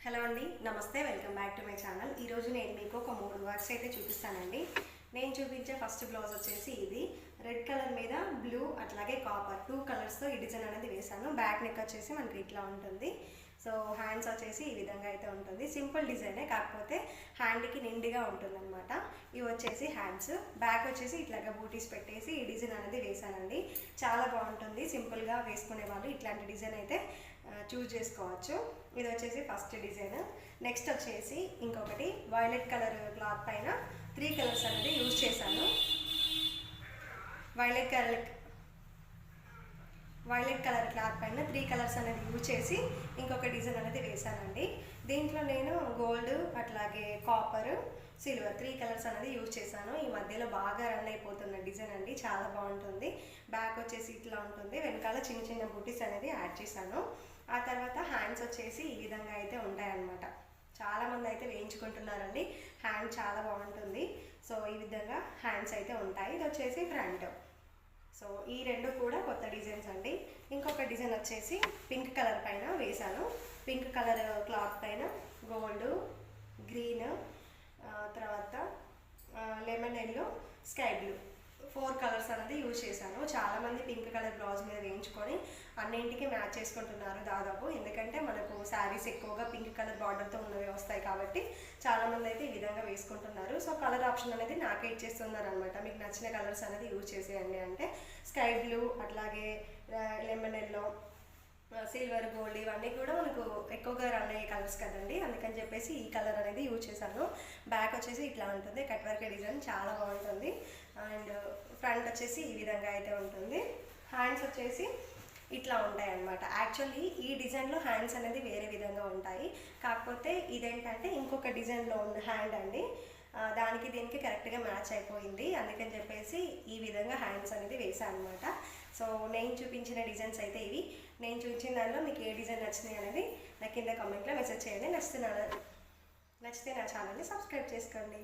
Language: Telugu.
హలో అండి, నమస్తే. Welcome back to my channel. ఈరోజు నేను మీకు ఒక 3 వర్క్స్ అయితే చూపిస్తానండి. నేను చూపించే ఫస్ట్ బ్లౌజ్ వచ్చేసి ఇది రెడ్ కలర్ మీద బ్లూ అట్లాగే కాపర్ 2 కలర్స్తో ఈ డిజైన్ అనేది వేసాను. బ్యాక్ నెక్ వచ్చేసి మనకి ఇట్లా ఉంటుంది. సో హ్యాండ్స్ వచ్చేసి ఈ విధంగా అయితే ఉంటుంది. సింపుల్ డిజైనే, కాకపోతే హ్యాండ్కి నిండుగా ఉంటుందన్నమాట. ఇవి వచ్చేసి హ్యాండ్స్, బ్యాక్ వచ్చేసి ఇట్లాగా బూటీస్ పెట్టేసి ఈ డిజైన్ అనేది వేసానండి. చాలా బాగుంటుంది. సింపుల్గా వేసుకునే వాళ్ళు ఇట్లాంటి డిజైన్ అయితే చూస్ చేసుకోవచ్చు. ఇది వచ్చేసి ఫస్ట్ డిజైన్. నెక్స్ట్ వచ్చేసి ఇంకొకటి వైలెట్ కలర్ క్లాత్ పైన 3 కలర్స్ అనేది యూజ్ చేశాను. వైలెట్ కలర్ క్లాత్ పైన 3 కలర్స్ అనేది యూజ్ చేసి ఇంకొక డిజైన్ అనేది వేసానండి. దీంట్లో నేను గోల్డ్ అట్లాగే కాపర్ సిల్వర్ 3 కలర్స్ అనేది యూజ్ చేశాను. ఈ మధ్యలో బాగా రన్ అయిపోతున్న డిజైన్ అండి, చాలా బాగుంటుంది. బ్యాక్ వచ్చేసి ఇట్లా ఉంటుంది, వెనకాల చిన్న చిన్న బూటీస్ అనేది యాడ్ చేశాను. ఆ తర్వాత హ్యాండ్స్ వచ్చేసి ఈ విధంగా అయితే ఉంటాయన్నమాట. చాలామంది అయితే వేయించుకుంటున్నారండి. హ్యాండ్ చాలా బాగుంటుంది. సో ఈ విధంగా హ్యాండ్స్ అయితే ఉంటాయి. ఇది వచ్చేసి ఫ్రంట్. సో ఈ రెండు కూడా కొత్త డిజైన్స్ అండి. ఇంకొక డిజైన్ వచ్చేసి పింక్ కలర్ పైన వేశాను. పింక్ కలర్ క్లాత్ పైన గోల్డ్, గ్రీన్, తర్వాత lemon yellow, sky blue 4 colours అనేది యూజ్ చేశాను. చాలామంది పింక్ కలర్ బ్లౌజ్ మీద వేయించుకొని అన్నింటికి మ్యాచ్ చేసుకుంటున్నారు దాదాపు. ఎందుకంటే మనకు శారీస్ ఎక్కువగా పింక్ కలర్ బార్డర్తో ఉన్నవి వస్తాయి కాబట్టి చాలామంది అయితే ఈ విధంగా వేసుకుంటున్నారు. సో కలర్ ఆప్షన్ అనేది నాకే ఇచ్చేస్తున్నారు అనమాట. మీకు నచ్చిన కలర్స్ అనేది యూజ్ చేసేయండి అంటే స్కై బ్లూ అట్లాగే లెమన్ ఎల్లో, సిల్వర్, గోల్డ్ ఇవన్నీ కూడా మనకు ఎక్కువగా రన్ అయ్యే కలర్స్ కదండి. అందుకని చెప్పేసి ఈ కలర్ అనేది యూజ్ చేశాను. బ్యాక్ వచ్చేసి ఇట్లా ఉంటుంది, కట్ వర్క్ డిజైన్ చాలా బాగుంటుంది. అండ్ ఫ్రంట్ వచ్చేసి ఈ విధంగా అయితే ఉంటుంది. హ్యాండ్స్ వచ్చేసి ఇట్లా ఉంటాయి అన్నమాట. యాక్చువల్లీ ఈ డిజైన్లో హ్యాండ్స్ అనేది వేరే విధంగా ఉంటాయి, కాకపోతే ఇదేంటంటే ఇంకొక డిజైన్లో ఉన్న హ్యాండ్ అండి. దానికి దీనికి కరెక్ట్గా మ్యాచ్ అయిపోయింది. అందుకని చెప్పేసి ఈ విధంగా హ్యాండ్స్ అనేది వేసాను అనమాట. సో నేను చూపించిన డిజైన్స్ అయితే ఇవి. నేను చూపించిన దానిలో మీకు ఏ డిజైన్ నచ్చినాయి అనేది నాకు కింద కామెంట్లో మెసేజ్ చేయండి. నచ్చితే నా ఛానల్ని సబ్స్క్రైబ్ చేసుకోండి.